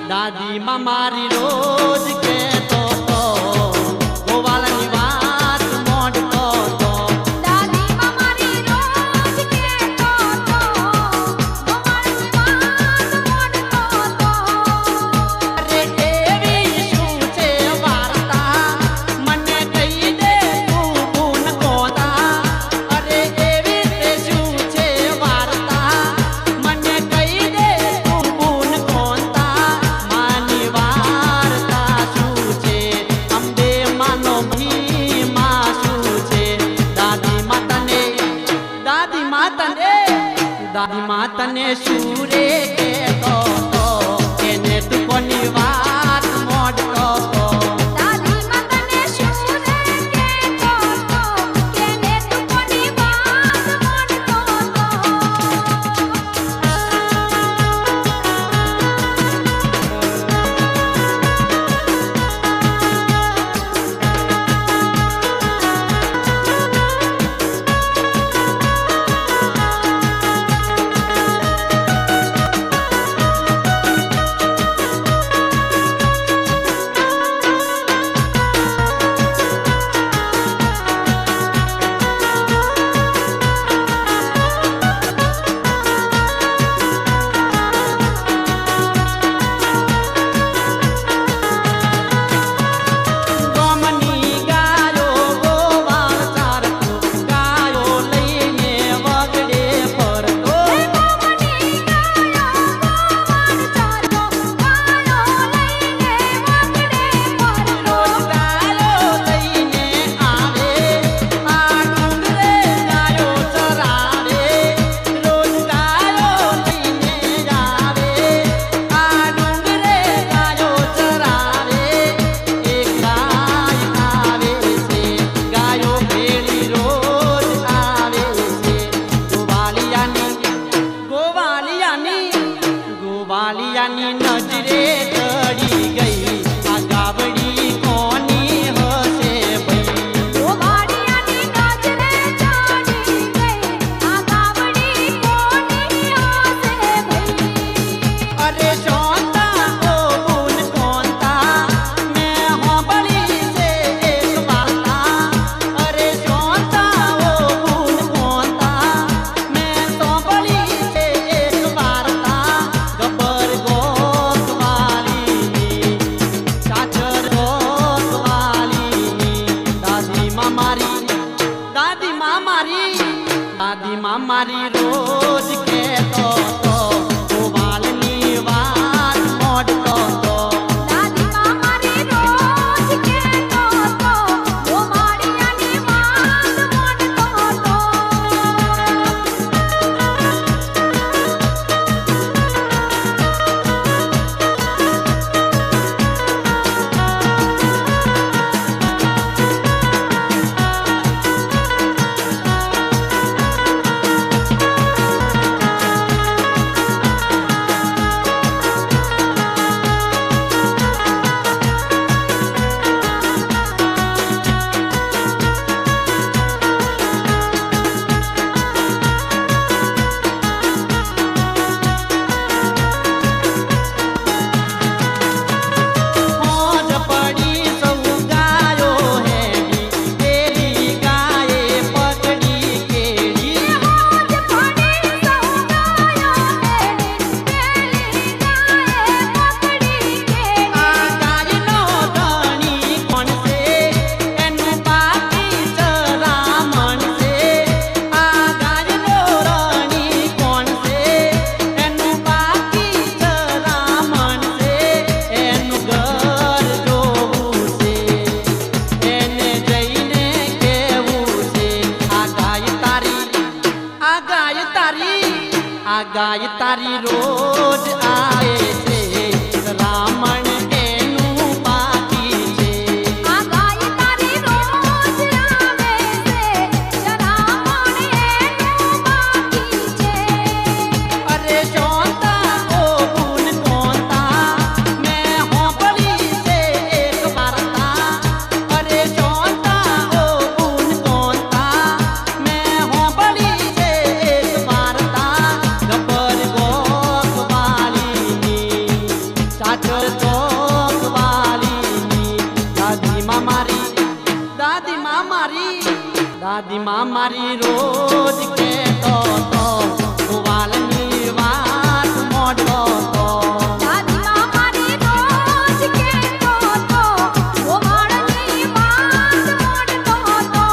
દાદી માં મારી રોજ કેતો તો ગોવાળની વાત મોડતો તો દાદી માં મારી રોજ કેતો તો ગોવાળની વાત મોડતો તો અરે એવી શું છે વાર્તા મને કહી દે તું પૂન કોતા અરે એવી તે શું છે વાર્તા મને કહી દે તું પૂન કોતા માની વાર્તા શું છે અંબે માનો ભીમા શું છે દાદી માતને સુરે કેતો તો એને તું કોની વાત મોડતો તો દાદી માં તને શું રે કેતો તો કેને તું કોની વાત મોડતો તો ગમની ગાયો ગોવાળ ચારતો ગાયો લઈને વગડે ફરતો ગમની ગાયો ગોવાળ ચારતો ગાયો લઈને વગડે ફરતો ગાયો લઈને આવે આ ડુંગરે ગાયો ચરાવે રોજ ગાયો લઈને આવે આ ડુંગરે ગાયો ચરાવે એક ગાય આવે છે ગાયો ભેળી રોજ આવે છે ગોવાળિયાની નજરે ચડી ગઈ આ ગાવડી કોની હશે ભઈ ગોવાળિયાની નજરે ચડી ગઈ આ ગાવડી કોની હશે ભઈ અરે શોતા ઓ બુન કોંતા મેં હોંભળી છે એક વાર્તા અરે શોતા ઓ બુન કોંતા મેં સાંભળી છે એક વાર્તા ગબ્બર ગોતવાલીની ચાચર ગોતવાલીની દાદી માં મારી રોજ કહેતો તો ગોવાળની વાત મોડતો તો દાદી માં મારી રોજ કેતો તો ગોવાળિયાની વાત મોડતો તો આ ગાય તારી રોજ આવે છે રામણ એનું બાકી છે આ ગાય તારી રોજ આવે છે રામણ એનું બાકી છે અરે જોતા ઓ ગુણ કોતા મેં હોંભળી છે એક વાર્તા અરે જોતા ઓ ગુણ કોતા મેં હોંભળી છે એક વાર્તા ગબ્બર ગોખવાલીની સાચર ચોકવાલીની દાદીમાં મારી રોજ કહેતો તો ગોવાલની વાત મોડતો તો દાદીમાં મારી રોજ કહેતો તો ગોવાળની વાત મોડતો તો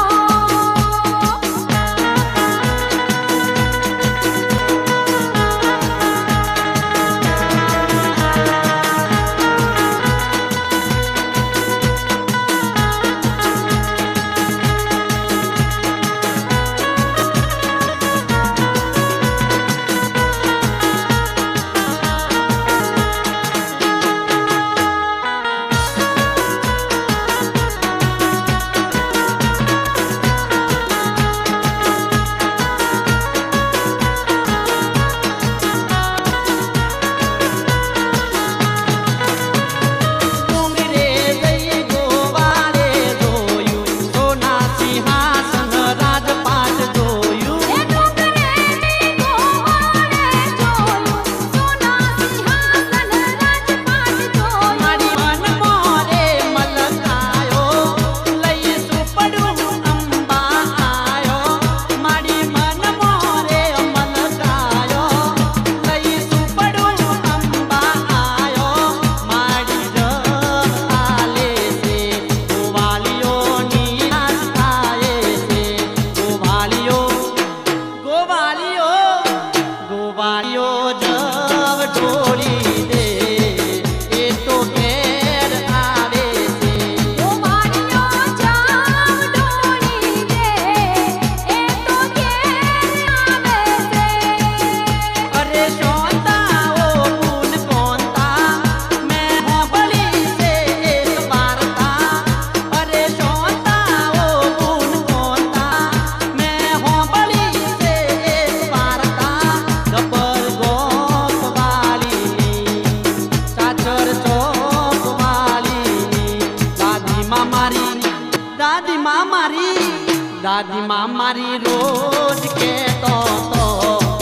દાદીમાં મારી રોજ કહેતો તો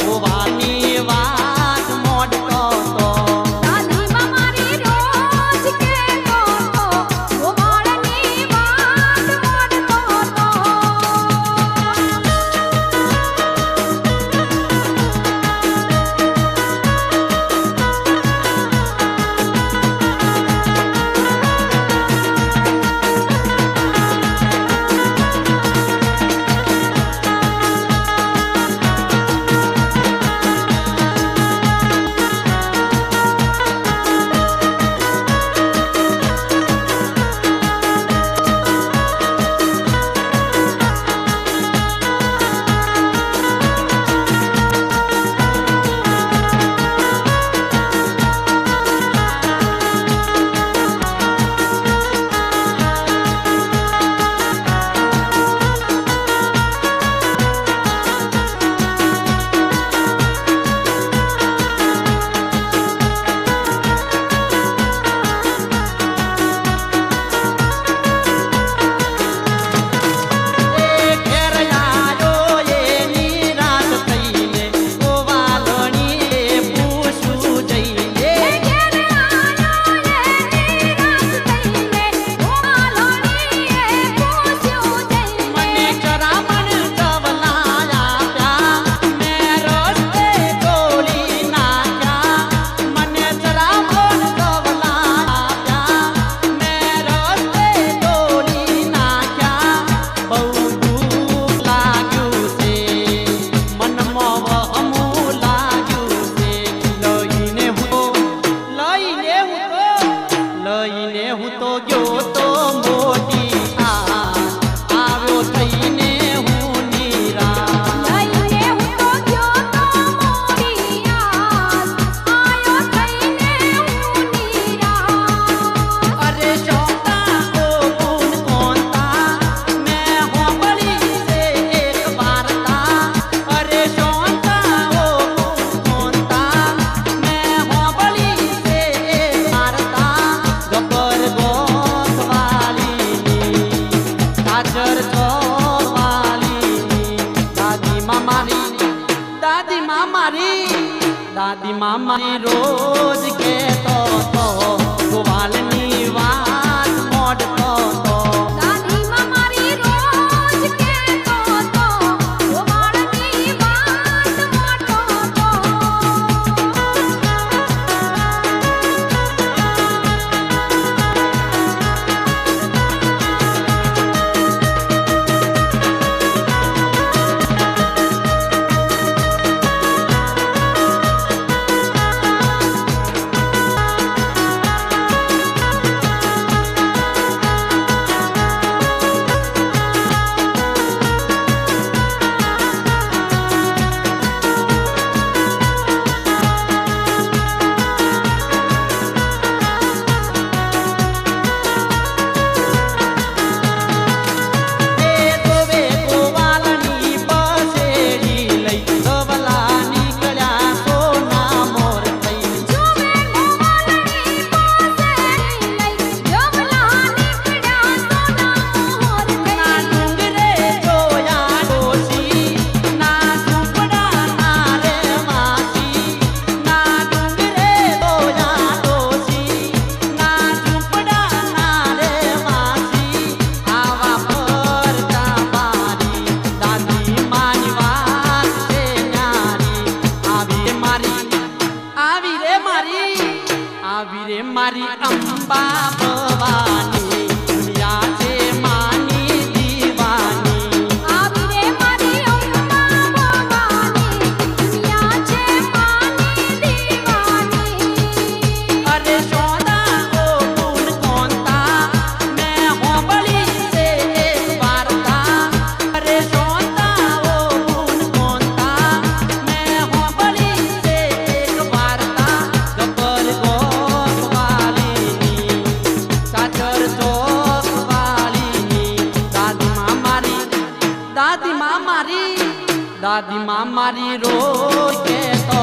ગોવાની વાત મોડતો તો દાદીમાં મારી રોજ કહેતો તો ગોવાળની વાત મોડતો તો દાદી માં મારી રોજ કેતો તો ગોવાલની વાત મોડતો તો દાદીમાં મારી રોજ કહેતો તો ગોવાળની વાત મોટો તો મારી અંબા ભવાની દુનિયા છે માની દીવાની આવી રે મારી અંબા ભવાની દુનિયા છે માની દીવાની અરે સોના ઓ ગુણ કોંતા મેં હોબળી છે એક વાર્તા અરે સોના ઓ ગુણ કોંતા મેં હોબળી છે એક વાર્તા ગબર દાદી માં મારી રોજ કેતો